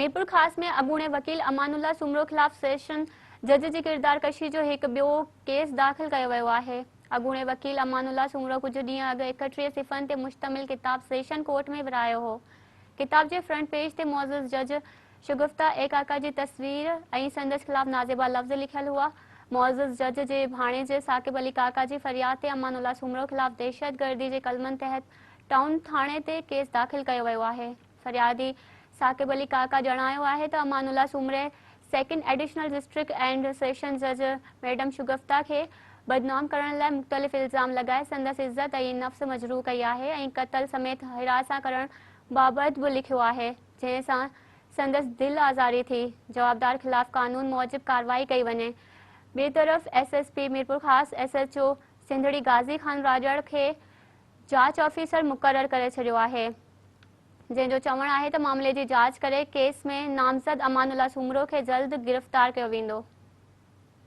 मीरपुर खास में अॻूणे वकील अमानुल्ला सुमरो ख़िलाफ़ सेशन जज जी किरदार कशी जो हिकु ॿियो केस दाख़िल कयो वियो आहे। अॻूणे वकील अमानुल्ला सुमरो कुझु ॾींहं अॻु 31 सिफ़नि ते मुश्तमिल किताब सेशन कोर्ट में विरायो हो। किताब जे फ्रंट पेज ते मुअज़्ज़ज़ जज शुगुफ्ता ए काका जी तस्वीर ऐं संदसि ख़िलाफ़ नाज़िबा लफ़्ज़ लिखियल हुआ। मुअज़्ज़ज़ जज जे भाणेजे साकिब अली काका जी फरियाद ते अमानुल्ला सुमरो ख़िलाफ़ दहशतगर्दी जे कलमनि तहत टाउन थाणे ते केस दाख़िल कयो वियो आहे। फरियादी साकिब अली काका जणायो आहे त अमानुल्ला सुमरे second additional district and session जज मैडम शुगुफ्ता खे बदनाम करण लाइ मुख़्तलिफ़ इल्ज़ाम लॻाए संदसि इज़्ज़त ऐं नफ़्स मजरूह कई आहे ऐं क़त्ल समेत हिरासा करण बाबति बि लिखियो आहे, जंहिं सां संदसि दिल आज़ारी थी जवाबदार ख़िलाफ़ कानून मूजिब कार्रवाई कई वञे। ॿिए तरफ़ एसएसपी मीरपुर ख़ास एसएचओ सिंधड़ी गाज़ी खान राजड़ खे जांच ऑफिसर मुक़रर करे छॾियो आहे, जंहिंजो चवणु आहे त मामले जी जांच करे केस में नामज़द अमानुल्ला सुमरो खे जल्द गिरफ़्तार कयो वेंदो।